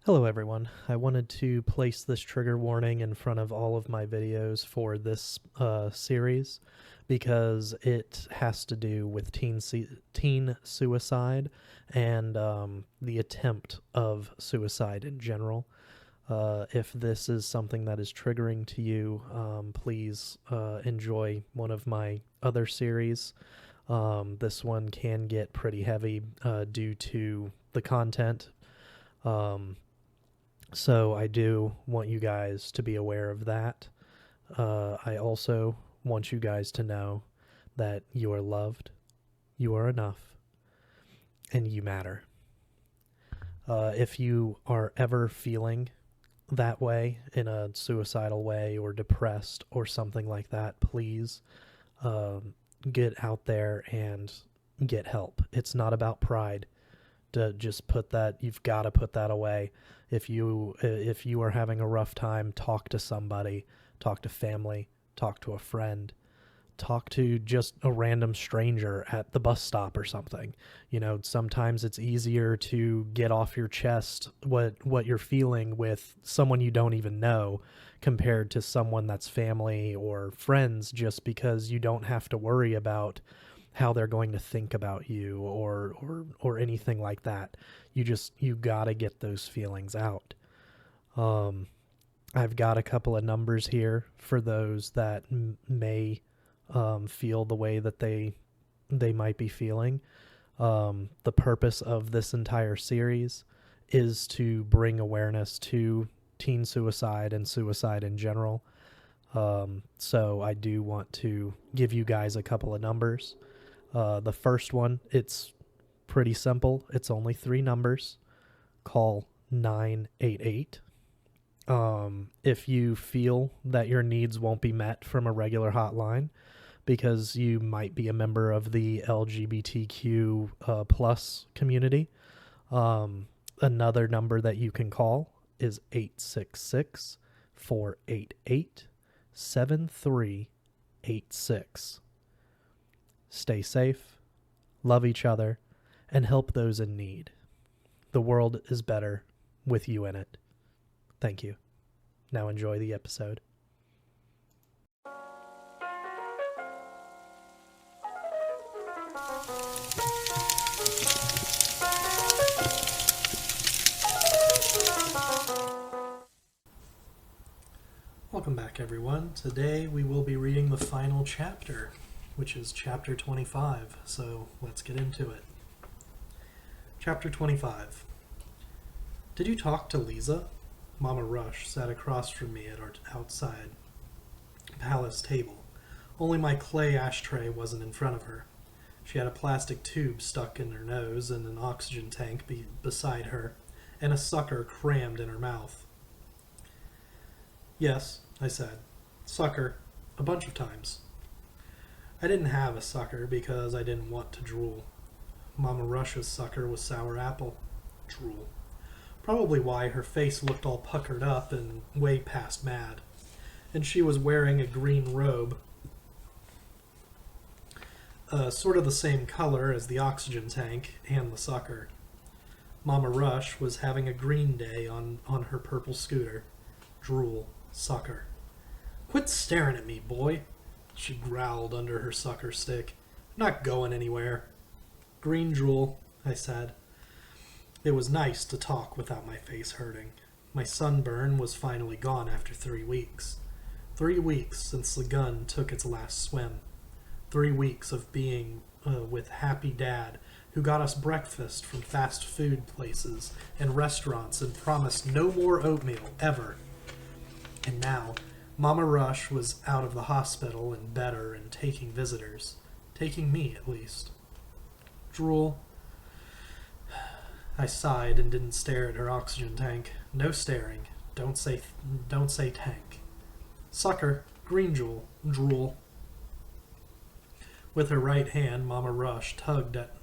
Hello everyone. I wanted to place this trigger warning in front of all of my videos for this series because it has to do with teen suicide and the attempt of suicide in general. If this is something that is triggering to you, please enjoy one of my other series. This one can get pretty heavy due to the content. So I do want you guys to be aware of that. I also want you guys to know that you are loved, you are enough, and you matter. If you are ever feeling that way, in a suicidal way or depressed or something like that, please get out there and get help. It's not about pride. To just put that, you've got to put that away. If you are having a rough time, talk to somebody, talk to family, talk to a friend, talk to just a random stranger at the bus stop or something. You know, sometimes it's easier to get off your chest what you're feeling with someone you don't even know compared to someone that's family or friends, just because you don't have to worry about how they're going to think about you or anything like that. You gotta get those feelings out. I've got a couple of numbers here for those that may feel the way that they might be feeling. The purpose of this entire series is to bring awareness to teen suicide and suicide in general. So I do want to give you guys a couple of numbers. The first one, it's pretty simple. It's only 3 numbers. Call 988. If you feel that your needs won't be met from a regular hotline because you might be a member of the LGBTQ plus community, another number that you can call is 866-488-7386. Stay safe, love each other, and help those in need. The world is better with you in it. Thank you. Now enjoy the episode. Welcome back, everyone. Today we will be reading the final chapter, which is chapter 25, so let's get into it. Chapter 25. Did you talk to Lisa? Mama Rush sat across from me at our outside palace table. Only my clay ashtray wasn't in front of her. She had a plastic tube stuck in her nose and an oxygen tank beside her, and a sucker crammed in her mouth. Yes, I said. Sucker. A bunch of times. I didn't have a sucker because I didn't want to drool. Mama Rush's sucker was sour apple. Drool. Probably why her face looked all puckered up and way past mad. And she was wearing a green robe, sort of the same color as the oxygen tank and the sucker. Mama Rush was having a green day on her purple scooter. Drool. Sucker. Quit staring at me, boy, she growled under her sucker stick. Not going anywhere. Green drool, I said. It was nice to talk without my face hurting. My sunburn was finally gone after 3 weeks. 3 weeks since the gun took its last swim. 3 weeks of being with Happy Dad, who got us breakfast from fast food places and restaurants and promised no more oatmeal, ever. And now, Mama Rush was out of the hospital and better and taking visitors. Taking me, at least. Drool. I sighed and didn't stare at her oxygen tank. No staring. Don't say tank. Sucker. Green jewel. Drool. With her right hand, Mama Rush tugged at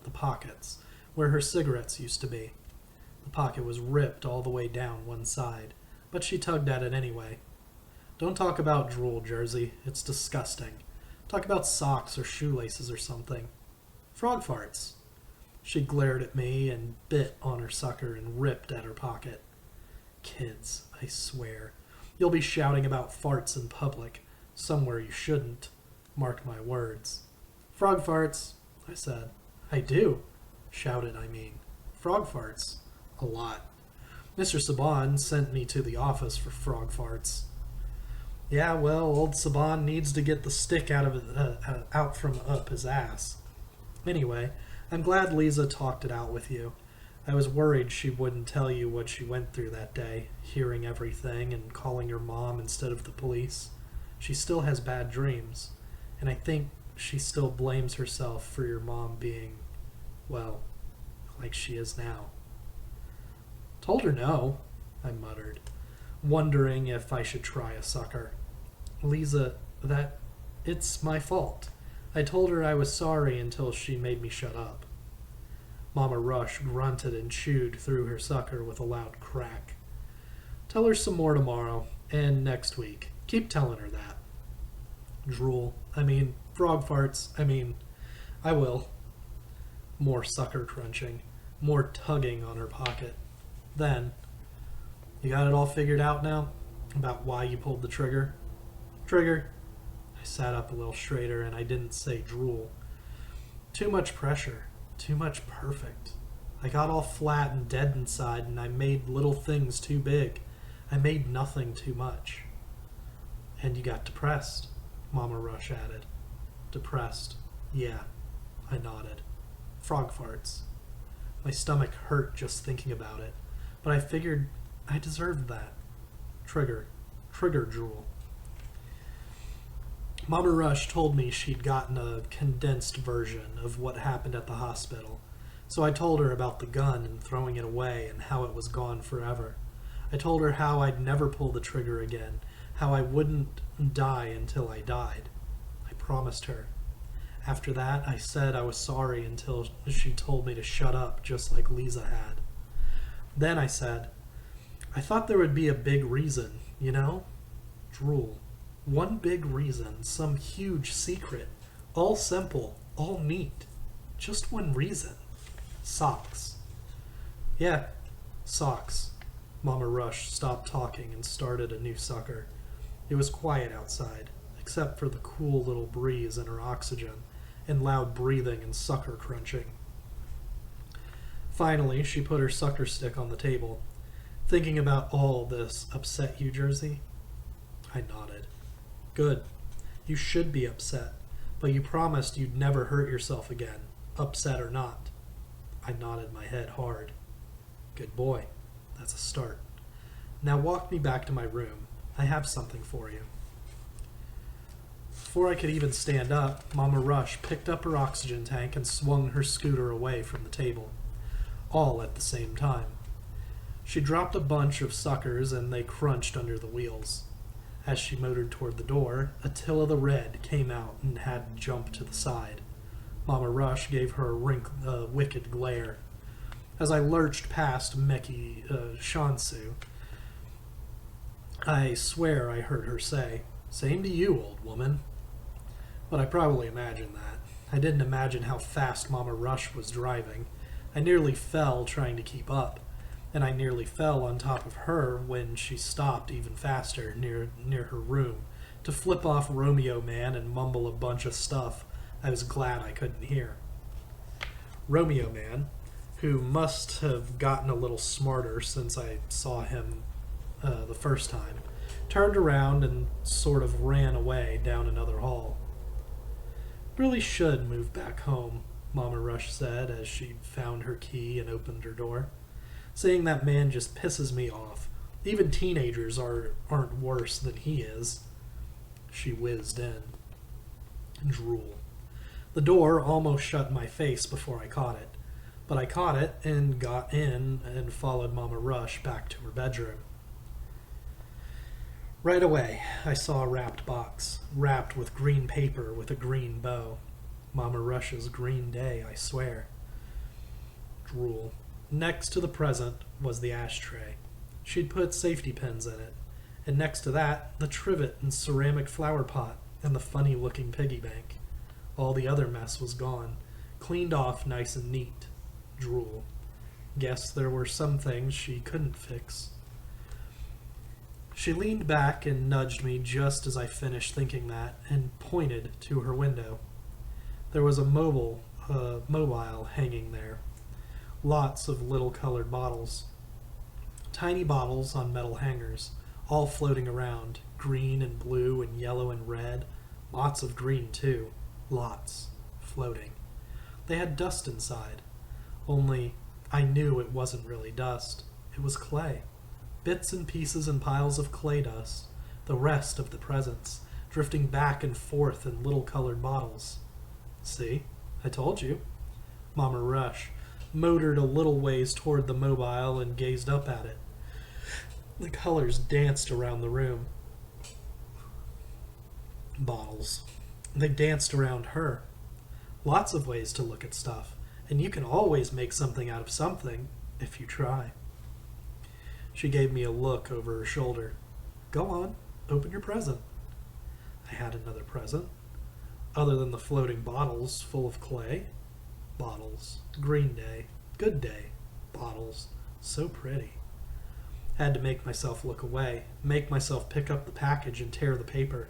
the pockets, where her cigarettes used to be. The pocket was ripped all the way down one side, but she tugged at it anyway. Don't talk about drool, Jersey. It's disgusting. Talk about socks or shoelaces or something. Frog farts. She glared at me and bit on her sucker and ripped at her pocket. Kids, I swear. You'll be shouting about farts in public, somewhere you shouldn't. Mark my words. Frog farts, I said. I do. Shouted, I mean. Frog farts. A lot. Mr. Saban sent me to the office for frog farts. Yeah, well, old Saban needs to get the stick out from up his ass. Anyway, I'm glad Lisa talked it out with you. I was worried she wouldn't tell you what she went through that day, hearing everything and calling your mom instead of the police. She still has bad dreams, and I think she still blames herself for your mom being, well, like she is now. Told her no, I muttered, wondering if I should try a sucker. Lisa, it's my fault. I told her I was sorry until she made me shut up. Mama Rush grunted and chewed through her sucker with a loud crack. Tell her some more tomorrow, and next week. Keep telling her that. Frog farts, I will. More sucker crunching, more tugging on her pocket. Then, you got it all figured out now? About why you pulled the trigger? Trigger? I sat up a little straighter and I didn't say drool. Too much pressure. Too much perfect. I got all flat and dead inside and I made little things too big. I made nothing too much. And you got depressed, Mama Rush added. Depressed. Yeah. I nodded. Frog farts. My stomach hurt just thinking about it, but I figured I deserved that. Trigger drool. Mama Rush told me she'd gotten a condensed version of what happened at the hospital, so I told her about the gun and throwing it away and how it was gone forever. I told her how I'd never pull the trigger again, how I wouldn't die until I died. I promised her. After that, I said I was sorry until she told me to shut up, just like Lisa had. Then I said, I thought there would be a big reason, you know? Drool. One big reason, some huge secret. All simple, all neat. Just one reason. Socks. Yeah, socks. Mama Rush stopped talking and started a new sucker. It was quiet outside, except for the cool little breeze in her oxygen, and loud breathing and sucker crunching. Finally, she put her sucker stick on the table. Thinking about all this upset you, Jersey? I nodded. Good. You should be upset, but you promised you'd never hurt yourself again, upset or not. I nodded my head hard. Good boy. That's a start. Now walk me back to my room. I have something for you. Before I could even stand up, Mama Rush picked up her oxygen tank and swung her scooter away from the table, all at the same time. She dropped a bunch of suckers and they crunched under the wheels. As she motored toward the door, Attila the Red came out and had jumped to the side. Mama Rush gave her a wicked glare. As I lurched past Meki Shansu, I swear I heard her say, "Same to you, old woman." But I probably imagined that. I didn't imagine how fast Mama Rush was driving. I nearly fell trying to keep up, and I nearly fell on top of her when she stopped even faster near her room to flip off Romeo Man and mumble a bunch of stuff I was glad I couldn't hear. Romeo Man, who must have gotten a little smarter since I saw him the first time, turned around and sort of ran away down another hall. Really should move back home, Mama Rush said as she found her key and opened her door. Seeing that man just pisses me off. Even teenagers aren't worse than he is. She whizzed in. Drool. The door almost shut in my face before I caught it, but I caught it and got in and followed Mama Rush back to her bedroom. Right away, I saw a wrapped box, wrapped with green paper with a green bow. Mama Rush's green day, I swear. Drool. Next to the present was the ashtray. She'd put safety pins in it, and next to that, the trivet and ceramic flower pot and the funny-looking piggy bank. All the other mess was gone, cleaned off nice and neat. Drool. Guess there were some things she couldn't fix. She leaned back and nudged me just as I finished thinking that and pointed to her window. There was a mobile hanging there. Lots of little colored bottles. Tiny bottles on metal hangers, all floating around, green and blue and yellow and red. Lots of green, too. Lots. Floating. They had dust inside. Only I knew it wasn't really dust. It was clay. Bits and pieces and piles of clay dust. The rest of the presents, drifting back and forth in little colored bottles. See? I told you. Mama Rush motored a little ways toward the mobile and gazed up at it. The colors danced around the room. Bottles. They danced around her. Lots of ways to look at stuff, and you can always make something out of something if you try. She gave me a look over her shoulder. Go on, open your present. I had another present. Other than the floating bottles full of clay. Bottles. Green day. Good day. Bottles. So pretty. Had to make myself look away, make myself pick up the package and tear the paper.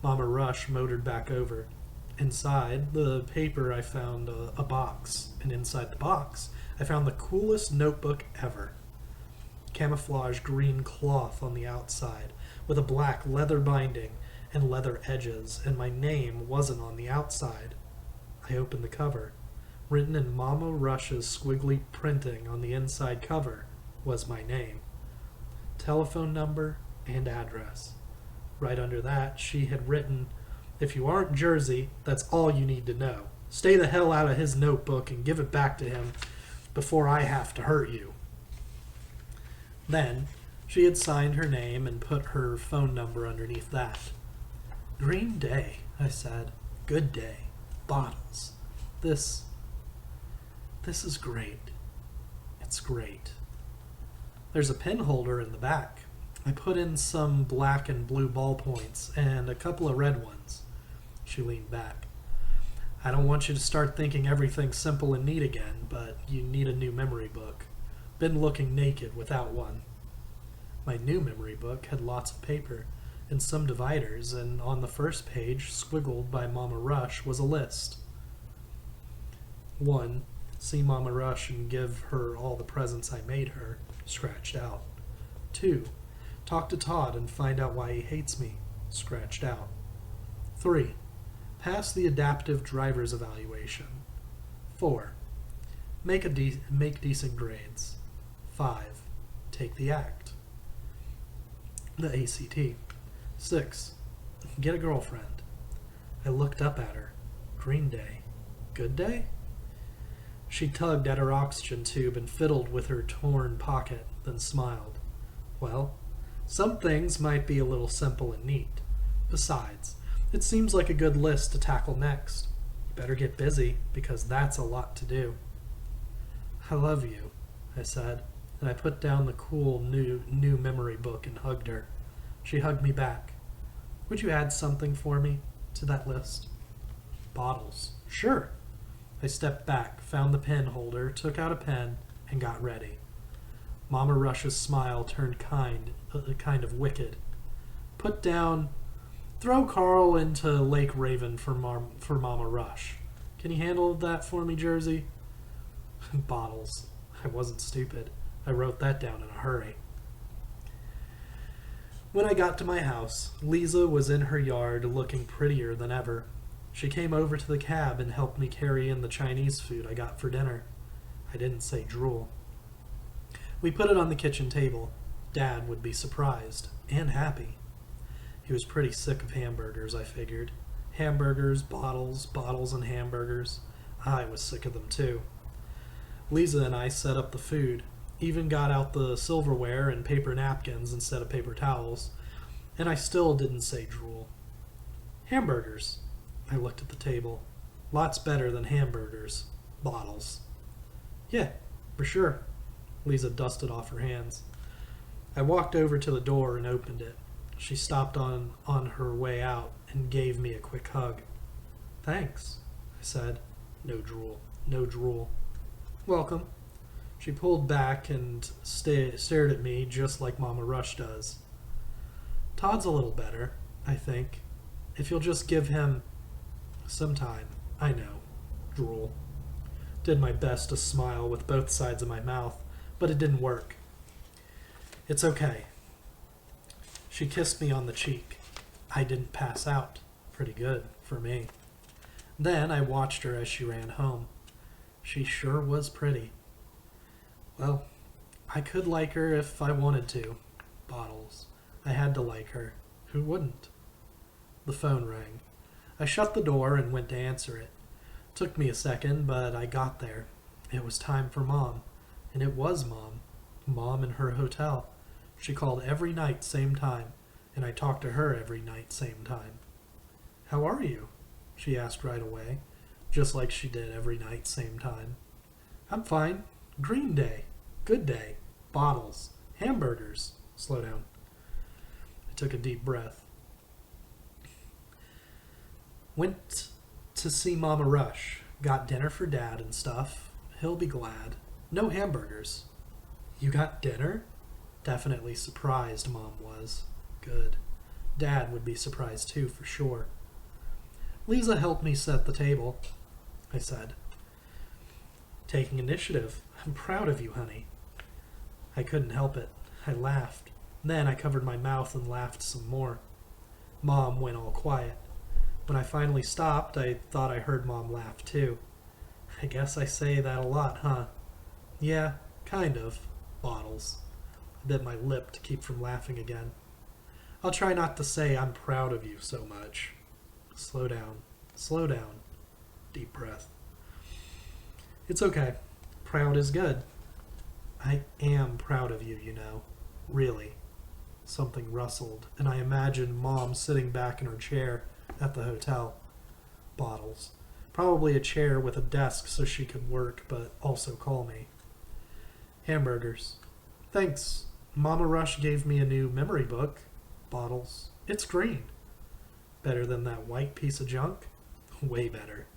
Mama Rush motored back over. Inside the paper I found a box, and inside the box I found the coolest notebook ever. Camouflage green cloth on the outside, with a black leather binding and leather edges, and my name wasn't on the outside. I opened the cover. Written in Mama Rush's squiggly printing on the inside cover was my name, telephone number, and address. Right under that, she had written, "If you aren't Jersey, that's all you need to know. Stay the hell out of his notebook and give it back to him before I have to hurt you." Then, she had signed her name and put her phone number underneath that. Green day, I said. Good day. Bottles. This is great. It's great. There's a pen holder in the back. I put in some black and blue ballpoints and a couple of red ones. She leaned back. I don't want you to start thinking everything's simple and neat again, but you need a new memory book. Been looking naked without one. My new memory book had lots of paper and some dividers, and on the first page, squiggled by Mama Rush, was a list. 1. See Mama Rush and give her all the presents I made her, scratched out. 2. Talk to Todd and find out why he hates me, scratched out. 3. Pass the adaptive driver's evaluation. 4. Make decent grades. 5. Take the ACT. The ACT. 6. Get a girlfriend. I looked up at her. Green day. Good day? She tugged at her oxygen tube and fiddled with her torn pocket, then smiled. Well, some things might be a little simple and neat. Besides, it seems like a good list to tackle next. You better get busy, because that's a lot to do. I love you, I said, and I put down the cool new memory book and hugged her. She hugged me back. Would you add something for me to that list? Bottles. Sure. I stepped back, found the pen holder, took out a pen, and got ready. Mama Rush's smile turned kind of wicked. Put down, throw Carl into Lake Raven for Mama Rush. Can you handle that for me, Jersey? Bottles. I wasn't stupid. I wrote that down in a hurry. When I got to my house, Lisa was in her yard looking prettier than ever. She came over to the cab and helped me carry in the Chinese food I got for dinner. I didn't say drool. We put it on the kitchen table. Dad would be surprised and happy. He was pretty sick of hamburgers, I figured. Hamburgers, bottles, and hamburgers. I was sick of them too. Lisa and I set up the food, even got out the silverware and paper napkins instead of paper towels, and I still didn't say drool. Hamburgers. I looked at the table. Lots better than hamburgers. Bottles. Yeah, for sure. Lisa dusted off her hands. I walked over to the door and opened it. She stopped on her way out and gave me a quick hug. Thanks, I said. No drool. No drool. Welcome. She pulled back and stared at me just like Mama Rush does. Todd's a little better, I think. If you'll just give him some time. I know. Drool. Did my best to smile with both sides of my mouth, but it didn't work. It's okay. She kissed me on the cheek. I didn't pass out. Pretty good, for me. Then I watched her as she ran home. She sure was pretty. Well, I could like her if I wanted to. Bottles. I had to like her. Who wouldn't? The phone rang. I shut the door and went to answer it. Took me a second, but I got there. It was time for Mom. And it was Mom. Mom in her hotel. She called every night same time, and I talked to her every night same time. How are you? She asked right away, just like she did every night same time. I'm fine. Green day. Good day. Bottles. Hamburgers. Slow down. I took a deep breath. Went to see Mama Rush. Got dinner for Dad and stuff. He'll be glad. No hamburgers. You got dinner? Definitely surprised, Mom was. Good. Dad would be surprised too, for sure. Lisa helped me set the table, I said. Taking initiative. I'm proud of you, honey. I couldn't help it. I laughed. Then I covered my mouth and laughed some more. Mom went all quiet. When I finally stopped, I thought I heard Mom laugh too. I guess I say that a lot, huh? Yeah, kind of. Bottles. I bit my lip to keep from laughing again. I'll try not to say I'm proud of you so much. Slow down. Slow down. Deep breath. It's okay. Proud is good. I am proud of you, you know. Really. Something rustled, and I imagined Mom sitting back in her chair at the hotel. Bottles. Probably a chair with a desk so she could work, but also call me. Hamburgers. Thanks. Mama Rush gave me a new memory book. Bottles. It's green. Better than that white piece of junk? Way better.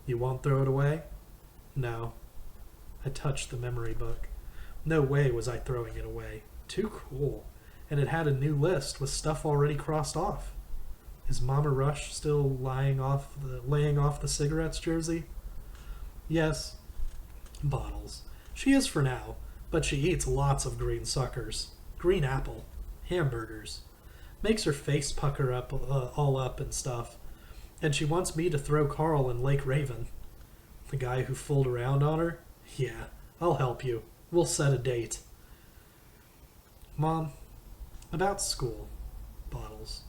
You won't throw it away? No. I touched the memory book. No way was I throwing it away. Too cool. And it had a new list with stuff already crossed off. Is Mama Rush still laying off the cigarettes, Jersey? Yes. Bottles. She is for now, but she eats lots of green suckers. Green apple. Hamburgers. Makes her face pucker up all up and stuff. And she wants me to throw Carl in Lake Raven. The guy who fooled around on her? Yeah, I'll help you. We'll set a date. Mom, about school. Bottles.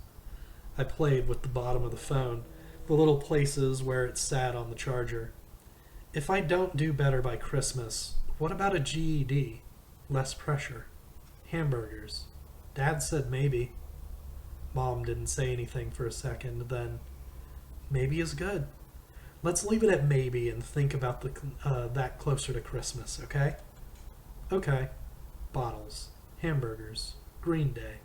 I played with the bottom of the phone, the little places where it sat on the charger. If I don't do better by Christmas, what about a GED? Less pressure. Hamburgers. Dad said maybe. Mom didn't say anything for a second, then maybe is good. Let's leave it at maybe and think about that closer to Christmas, okay? Okay. Bottles. Hamburgers. Green Day.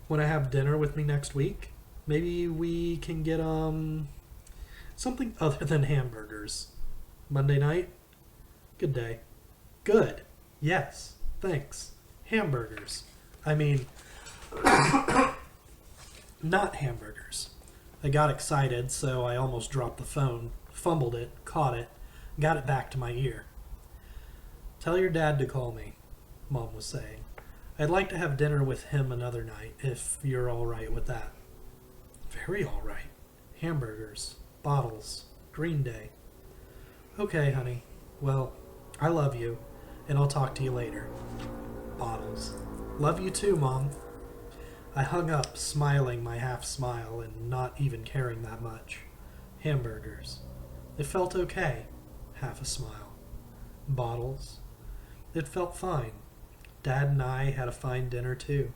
Want to have dinner with me next week? Maybe we can get, something other than hamburgers. Monday night? Good day. Good. Yes. Thanks. Hamburgers. I mean, not hamburgers. I got excited, so I almost dropped the phone, fumbled it, caught it, got it back to my ear. Tell your dad to call me, Mom was saying. I'd like to have dinner with him another night, if you're all right with that. Very all right. Hamburgers, bottles, Green Day. Okay, honey. Well, I love you, and I'll talk to you later. Bottles. Love you too, Mom. I hung up, smiling my half smile and not even caring that much. Hamburgers. It felt okay. Half a smile. Bottles. It felt fine. Dad and I had a fine dinner too.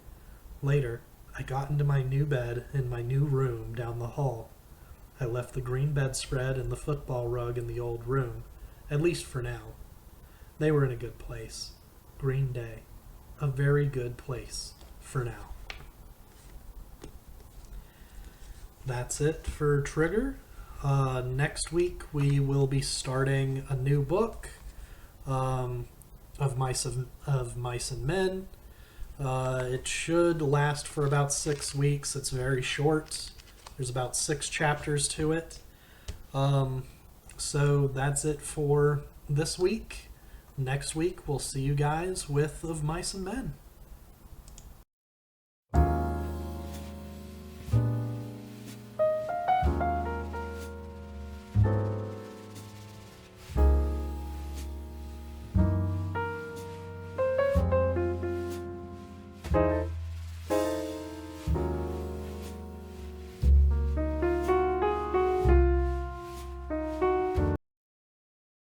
Later, I got into my new bed in my new room down the hall. I left the green bedspread and the football rug in the old room, at least for now. They were in a good place. Green Day. A very good place. For now. That's it for Trigger. Next week we will be starting a new book of Mice and Men. It should last for about 6 weeks. It's very short. There's about 6 chapters to it. So that's it for this week. Next week, we'll see you guys with Of Mice and Men.